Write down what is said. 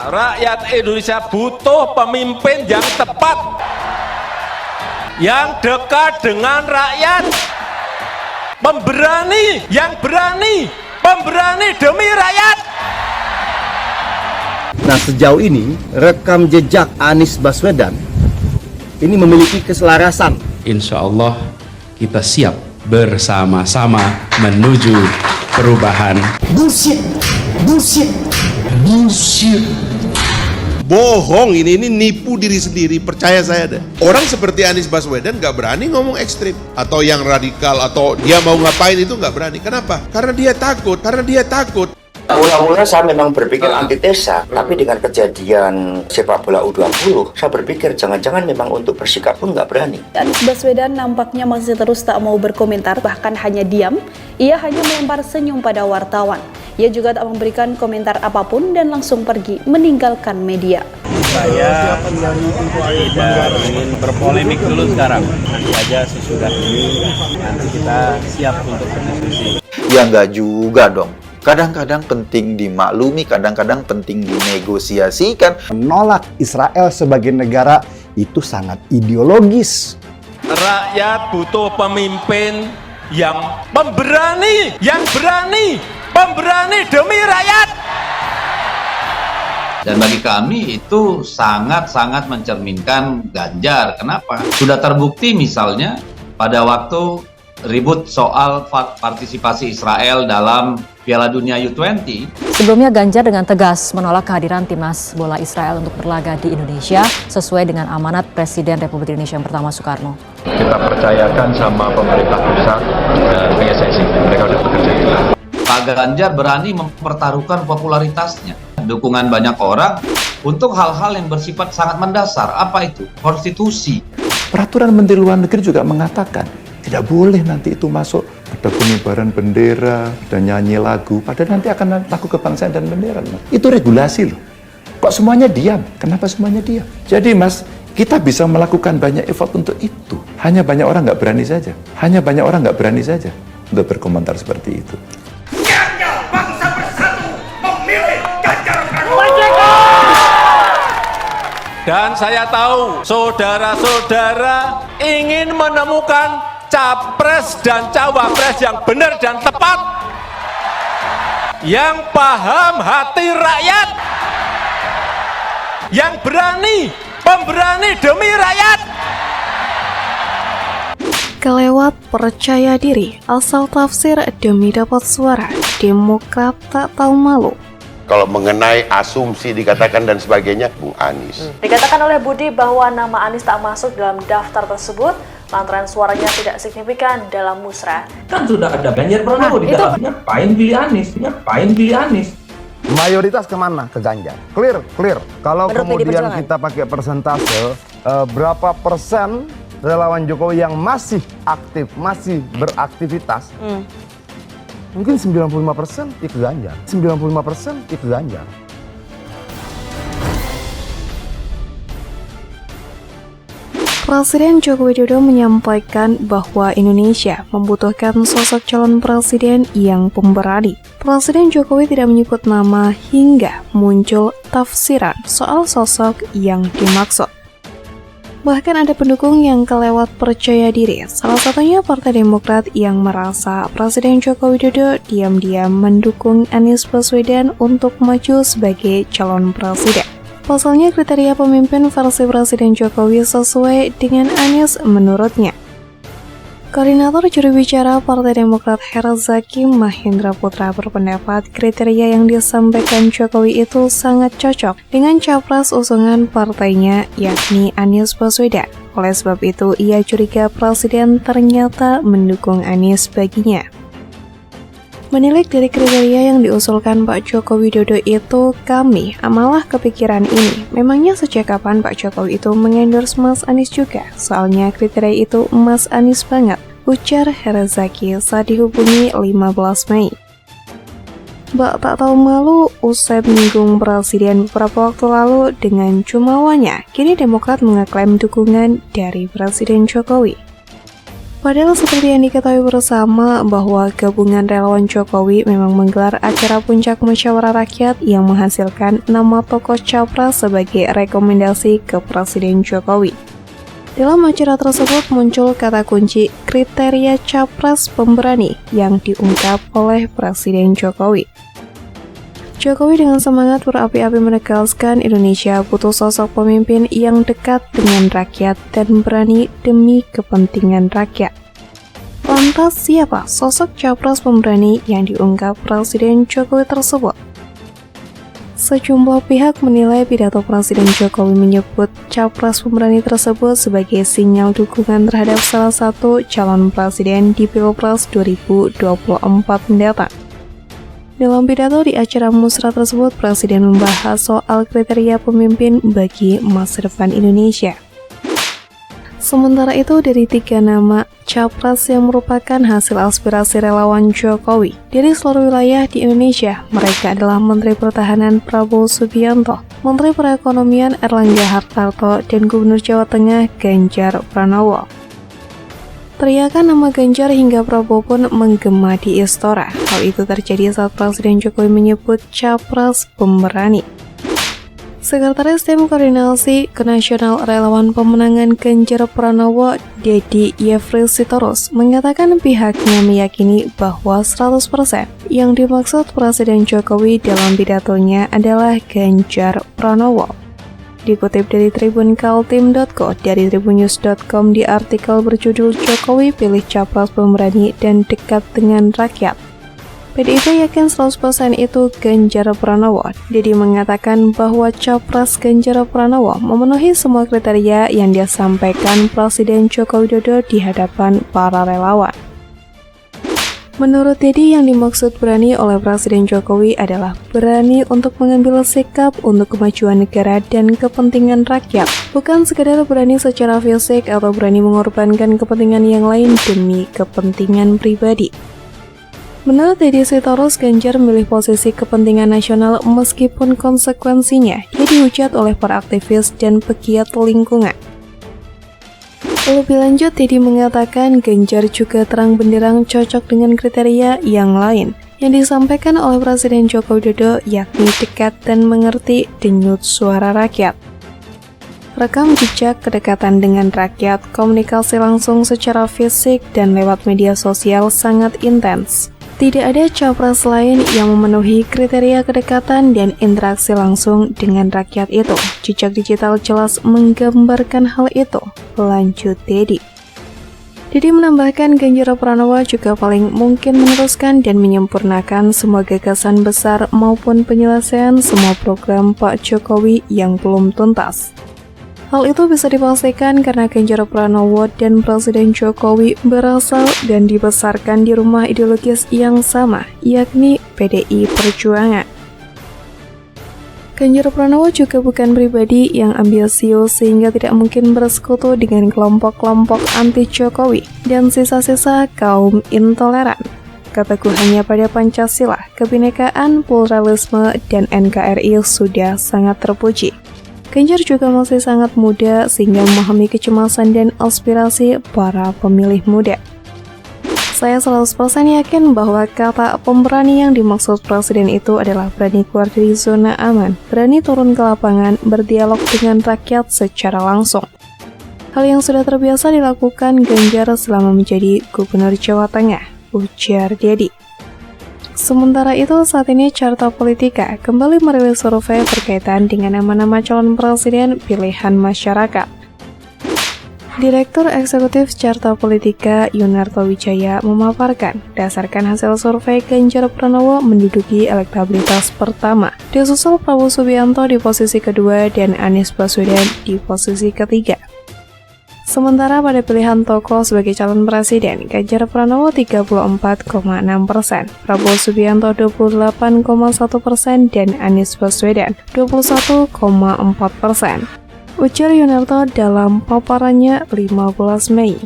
Rakyat Indonesia butuh pemimpin yang tepat, yang dekat dengan rakyat, pemberani, yang berani, pemberani demi rakyat. Nah, sejauh ini rekam jejak Anies Baswedan ini memiliki keselarasan. Insya Allah kita siap bersama-sama menuju perubahan. Bullshit. Bohong, ini nipu diri sendiri, percaya saya deh. Orang seperti Anies Baswedan gak berani ngomong ekstrim atau yang radikal atau dia mau ngapain itu gak berani. Kenapa? Karena dia takut. Mula-mula saya memang berpikir antitesa, tapi dengan kejadian sepak bola U20, saya berpikir jangan-jangan memang untuk bersikap pun nggak berani. Anies Baswedan nampaknya masih terus tak mau berkomentar, bahkan hanya diam. Ia hanya melempar senyum pada wartawan. Ia juga tak memberikan komentar apapun dan langsung pergi meninggalkan media. Saya tidak ingin berpolemik dulu sekarang. Nanti aja sesudah ini, nanti kita siap untuk berdiskusi. Ya enggak juga dong. Kadang-kadang penting dimaklumi, kadang-kadang penting dinegosiasikan. Menolak Israel sebagai negara itu sangat ideologis. Rakyat butuh pemimpin yang pemberani, yang berani, pemberani demi rakyat. Dan bagi kami itu sangat-sangat mencerminkan Ganjar. Kenapa? Sudah terbukti misalnya pada waktu ribut soal partisipasi Israel dalam Piala Dunia U20. Sebelumnya Ganjar dengan tegas menolak kehadiran timnas bola Israel untuk berlaga di Indonesia sesuai dengan amanat Presiden Republik Indonesia yang pertama Soekarno. Kita percayakan sama pemerintah pusat dan PSSI, mereka sudah bekerja juga. Pak Ganjar berani mempertaruhkan popularitasnya, dukungan banyak orang untuk hal-hal yang bersifat sangat mendasar. Apa itu? Konstitusi. Peraturan Menteri Luar Negeri juga mengatakan tidak boleh nanti itu masuk ada pengibaran bendera dan nyanyi lagu, padahal nanti akan lagu kebangsaan dan bendera. Itu regulasi loh. Kok semuanya diam? Kenapa semuanya diam? Jadi Mas, kita bisa melakukan banyak effort untuk itu. Hanya banyak orang nggak berani saja. Untuk berkomentar seperti itu. Bangsa bersatu memilih Ganjar Pranowo. Dan saya tahu saudara-saudara ingin menemukan capres dan cawapres yang benar dan tepat, yang paham hati rakyat, yang berani, pemberani demi rakyat. Kelewat percaya diri, asal tafsir demi dapat suara, Demokrat tak tahu malu. Kalau mengenai asumsi dikatakan dan sebagainya, Bung Anies. Dikatakan oleh Budi bahwa nama Anies tak masuk dalam daftar tersebut lantaran suaranya tidak signifikan dalam musrah. Kan sudah ada Ganjar Pranowo di dalamnya. Ngapain pilih Anies? Mayoritas kemana? Ke Ganjar. Clear. Kalau kemudian kita pakai persentase, berapa persen relawan Jokowi yang masih aktif, masih beraktivitas? Mungkin 95% itu Ganjar. Presiden Joko Widodo menyampaikan bahwa Indonesia membutuhkan sosok calon presiden yang pemberani. Presiden Jokowi tidak menyebut nama hingga muncul tafsiran soal sosok yang dimaksud. Bahkan ada pendukung yang kelewat percaya diri, salah satunya Partai Demokrat yang merasa Presiden Joko Widodo diam-diam mendukung Anies Baswedan untuk maju sebagai calon presiden. Pasalnya kriteria pemimpin versi Presiden Jokowi sesuai dengan Anies menurutnya. Koordinator juru bicara Partai Demokrat Herzaki Mahendra Putra berpendapat kriteria yang disampaikan Jokowi itu sangat cocok dengan capres usungan partainya yakni Anies Baswedan. Oleh sebab itu ia curiga Presiden ternyata mendukung Anies baginya. Menilik dari kriteria yang diusulkan Pak Joko Widodo itu, kami malah kepikiran ini. Memangnya sejak kapan Pak Jokowi itu mengendorse Mas Anies juga? Soalnya kriteria itu Mas Anies banget, ujar Herzaki saat dihubungi 15 Mei. Mbak tak tahu malu usai menyinggung Presiden beberapa waktu lalu dengan jumawanya. Kini Demokrat mengeklaim dukungan dari Presiden Jokowi. Padahal seperti yang diketahui bersama bahwa gabungan relawan Jokowi memang menggelar acara puncak musyawarah rakyat yang menghasilkan nama tokoh capres sebagai rekomendasi ke Presiden Jokowi. Dalam acara tersebut muncul kata kunci kriteria capres pemberani yang diungkap oleh Presiden Jokowi. Jokowi dengan semangat berapi-api menegaskan Indonesia butuh sosok pemimpin yang dekat dengan rakyat dan berani demi kepentingan rakyat. Lantas siapa sosok capres pemberani yang diungkap Presiden Jokowi tersebut? Sejumlah pihak menilai pidato Presiden Jokowi menyebut capres pemberani tersebut sebagai sinyal dukungan terhadap salah satu calon presiden di Pilpres 2024 mendatang. Dalam pidato di acara musrah tersebut, Presiden membahas soal kriteria pemimpin bagi masa depan Indonesia. Sementara itu, dari 3 nama capres yang merupakan hasil aspirasi relawan Jokowi dari seluruh wilayah di Indonesia, mereka adalah Menteri Pertahanan Prabowo Subianto, Menteri Perekonomian Erlangga Hartarto, dan Gubernur Jawa Tengah Ganjar Pranowo. Teriakan nama Ganjar hingga Prabowo pun menggema di Istora. Hal itu terjadi saat Presiden Jokowi menyebut capres pemberani. Sekretaris Tim Koordinasi Nasional Relawan Pemenangan Ganjar Pranowo, Dedi Yefri Sitorus, mengatakan pihaknya meyakini bahwa 100% yang dimaksud Presiden Jokowi dalam pidatonya adalah Ganjar Pranowo. Dikutip dari tribunkaltim.co dari tribunnews.com di artikel berjudul Jokowi pilih capres pemberani dan dekat dengan rakyat. PDIP yakin 100% itu Ganjar Pranowo. Dedi mengatakan bahwa capres Ganjar Pranowo memenuhi semua kriteria yang disampaikan Presiden Joko Widodo di hadapan para relawan. Menurut Dedi, yang dimaksud berani oleh Presiden Jokowi adalah berani untuk mengambil sikap untuk kemajuan negara dan kepentingan rakyat, bukan sekedar berani secara fisik atau berani mengorbankan kepentingan yang lain demi kepentingan pribadi. Menurut Dedi Sitorus, Ganjar memilih posisi kepentingan nasional meskipun konsekuensinya dia dihujat oleh para aktivis dan pegiat lingkungan. Lebih lanjut, Dedi mengatakan Ganjar juga terang benderang cocok dengan kriteria yang lain yang disampaikan oleh Presiden Joko Widodo, yakni dekat dan mengerti denyut suara rakyat. Rekam jejak kedekatan dengan rakyat, komunikasi langsung secara fisik dan lewat media sosial sangat intens. Tidak ada capres lain yang memenuhi kriteria kedekatan dan interaksi langsung dengan rakyat itu. Jejak digital jelas menggambarkan hal itu, lanjut Dedi. Dedi menambahkan Ganjar Pranowo juga paling mungkin meneruskan dan menyempurnakan semua gagasan besar maupun penyelesaian semua program Pak Jokowi yang belum tuntas. Hal itu bisa dipastikan karena Ganjar Pranowo dan Presiden Jokowi berasal dan dibesarkan di rumah ideologis yang sama, yakni PDI Perjuangan. Ganjar Pranowo juga bukan pribadi yang ambisius sehingga tidak mungkin bersekutu dengan kelompok-kelompok anti Jokowi dan sisa-sisa kaum intoleran. Keteguhannya pada Pancasila, kebinekaan, pluralisme, dan NKRI sudah sangat terpuji. Ganjar juga masih sangat muda sehingga memahami kecemasan dan aspirasi para pemilih muda. Saya 100% yakin bahwa kata pemberani yang dimaksud Presiden itu adalah berani keluar dari zona aman, berani turun ke lapangan, berdialog dengan rakyat secara langsung. Hal yang sudah terbiasa dilakukan Ganjar selama menjadi Gubernur Jawa Tengah, ujar Dedi. Sementara itu, saat ini Carta Politika kembali merilis survei berkaitan dengan nama-nama calon presiden pilihan masyarakat. Direktur Eksekutif Carta Politika Yunarto Wijaya memaparkan, berdasarkan hasil survei Ganjar Pranowo menduduki elektabilitas pertama, disusul Prabowo Subianto di posisi kedua dan Anies Baswedan di posisi ketiga. Sementara pada pilihan tokoh sebagai calon presiden, Ganjar Pranowo 34,6%, Prabowo Subianto 28,1%, dan Anies Baswedan 21,4%. Ujar Yunarto dalam paparannya 15 Mei.